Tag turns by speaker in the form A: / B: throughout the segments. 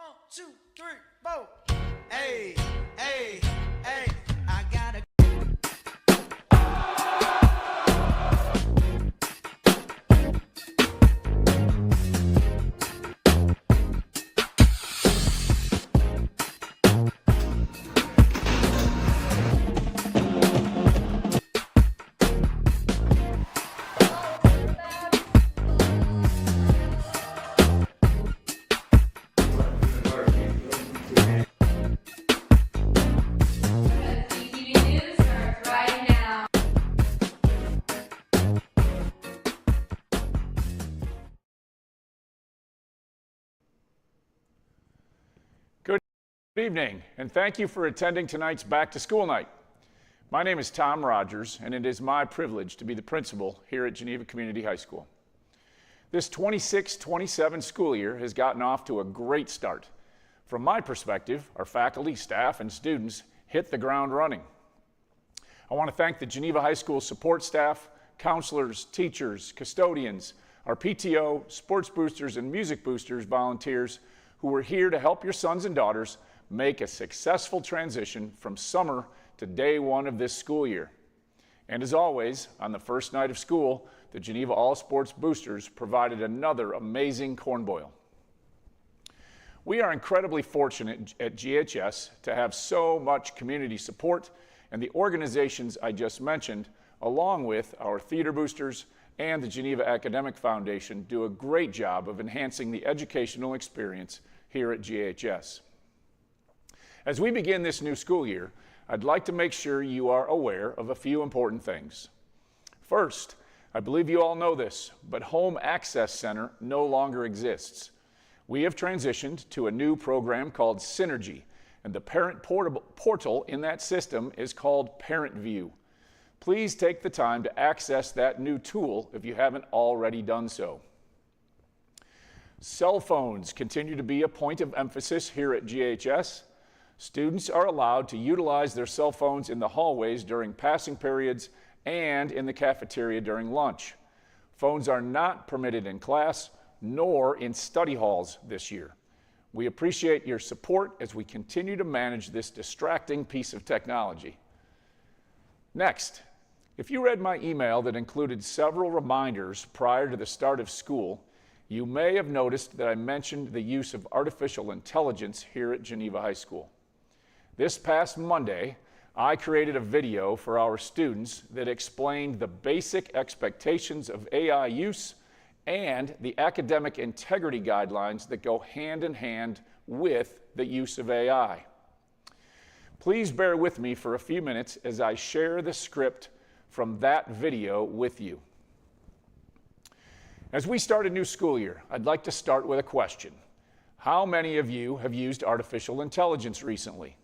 A: 2, 3, 4. Hey, hey, hey, I gotta.
B: GTV News starts right now.
C: Good evening, and thank you for attending tonight's Back to School Night. My name is Tom Rogers, and it is my privilege to be the principal here at Geneva Community High School. This 26-27 school year has gotten off to a great start. From my perspective, our faculty, staff, and students hit the ground running. I want to thank the Geneva High School support staff, counselors, teachers, custodians, our PTO, sports boosters, and music boosters volunteers who were here to help your sons and daughters make a successful transition from summer to day one of this school year. And as always, on the first night of school, the Geneva All Sports Boosters provided another amazing corn boil. We are incredibly fortunate at GHS to have so much community support, and the organizations I just mentioned, along with our theater boosters and the Geneva Academic Foundation, do a great job of enhancing the educational experience here at GHS. As we begin this new school year, I'd like to make sure you are aware of a few important things. First, I believe you all know this, but Home Access Center no longer exists. We have transitioned to a new program called Synergy, and the parent portal in that system is called Parent View. Please take the time to access that new tool if you haven't already done so. Cell phones continue to be a point of emphasis here at GHS. Students are allowed to utilize their cell phones in the hallways during passing periods and in the cafeteria during lunch. Phones are not permitted in class nor in study halls this year. We appreciate your support as we continue to manage this distracting piece of technology. Next, if you read my email that included several reminders prior to the start of school, you may have noticed that I mentioned the use of artificial intelligence here at Geneva High School. This past Monday, I created a video for our students that explained the basic expectations of AI use and the academic integrity guidelines that go hand in hand with the use of AI. Please bear with me for a few minutes as I share the script from that video with you. As we start a new school year, I'd like to start with a question. How many of you have used artificial intelligence recently?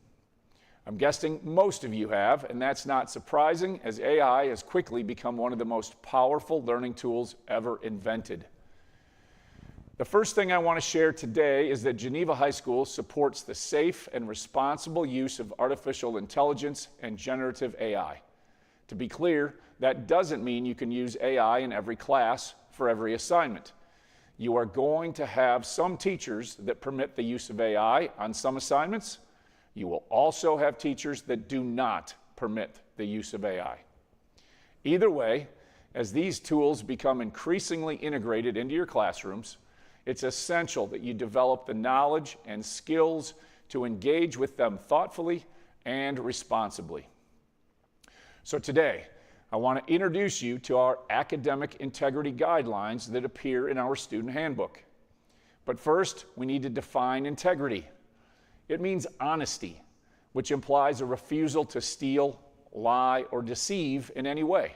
C: I'm guessing most of you have, and that's not surprising as AI has quickly become one of the most powerful learning tools ever invented. The first thing I want to share today is that Geneva High School supports the safe and responsible use of artificial intelligence and generative AI. To be clear, that doesn't mean you can use AI in every class for every assignment. You are going to have some teachers that permit the use of AI on some assignments. You will also have teachers that do not permit the use of AI. Either way, as these tools become increasingly integrated into your classrooms, it's essential that you develop the knowledge and skills to engage with them thoughtfully and responsibly. So today, I want to introduce you to our academic integrity guidelines that appear in our student handbook. But first, we need to define integrity. It means honesty, which implies a refusal to steal, lie, or deceive in any way.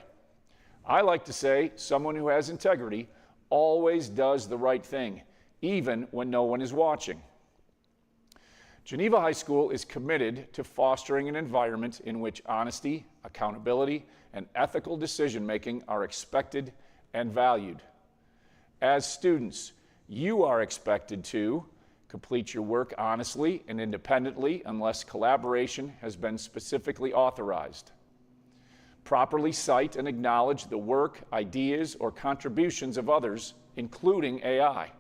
C: I like to say someone who has integrity always does the right thing, even when no one is watching. Geneva High School is committed to fostering an environment in which honesty, accountability, and ethical decision-making are expected and valued. As students, you are expected to complete your work honestly and independently unless collaboration has been specifically authorized. Properly cite and acknowledge the work, ideas, or contributions of others, including AI.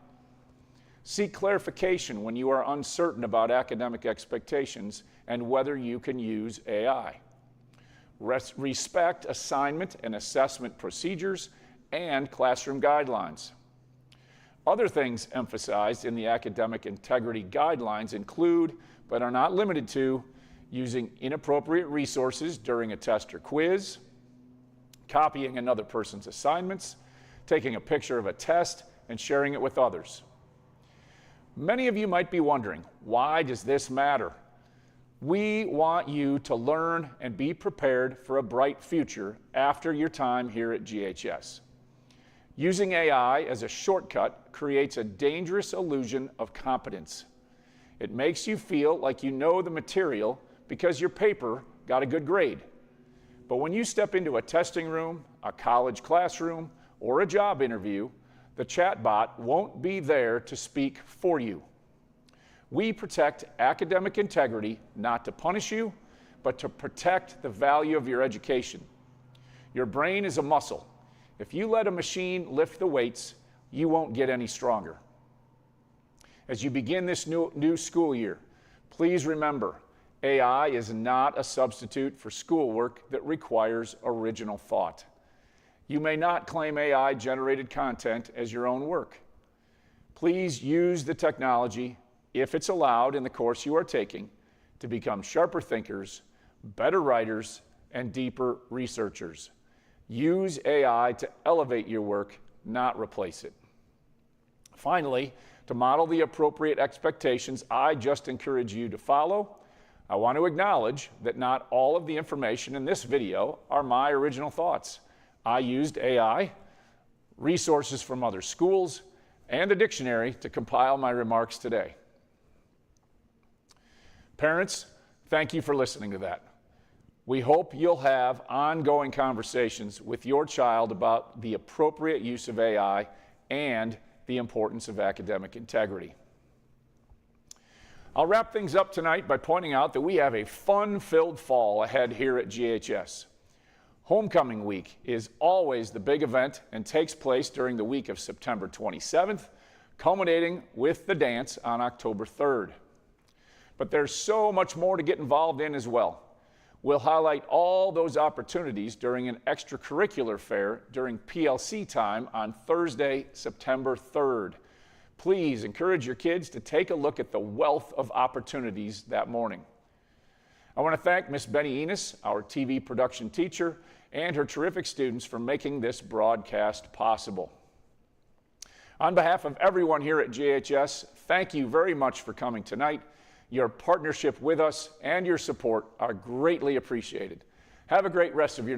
C: Seek clarification when you are uncertain about academic expectations and whether you can use AI. Respect assignment and assessment procedures and classroom guidelines. Other things emphasized in the academic integrity guidelines include, but are not limited to, using inappropriate resources during a test or quiz, copying another person's assignments, taking a picture of a test and sharing it with others. Many of you might be wondering, why does this matter? We want you to learn and be prepared for a bright future after your time here at GHS. Using AI as a shortcut creates a dangerous illusion of competence. It makes you feel like you know the material because your paper got a good grade. But when you step into a testing room, a college classroom, or a job interview, the chatbot won't be there to speak for you. We protect academic integrity not to punish you, but to protect the value of your education. Your brain is a muscle. If you let a machine lift the weights, you won't get any stronger. As you begin this new school year, please remember, AI is not a substitute for schoolwork that requires original thought. You may not claim AI-generated content as your own work. Please use the technology, if it's allowed in the course you are taking, to become sharper thinkers, better writers, and deeper researchers. Use AI to elevate your work, not replace it. Finally, to model the appropriate expectations I just encourage you to follow, I want to acknowledge that not all of the information in this video are my original thoughts. I used AI, resources from other schools, and the dictionary to compile my remarks today. Parents, thank you for listening to that. We hope you'll have ongoing conversations with your child about the appropriate use of AI and the importance of academic integrity. I'll wrap things up tonight by pointing out that we have a fun-filled fall ahead here at GHS. Homecoming week is always the big event and takes place during the week of September 27th, culminating with the dance on October 3rd. But there's so much more to get involved in as well. We'll highlight all those opportunities during an extracurricular fair during PLC time on Thursday, September 3rd. Please encourage your kids to take a look at the wealth of opportunities that morning. I want to thank Miss Benny Enos, our TV production teacher, and her terrific students for making this broadcast possible. On behalf of everyone here at GHS, thank you very much for coming tonight. Your partnership with us and your support are greatly appreciated. Have a great rest of your night.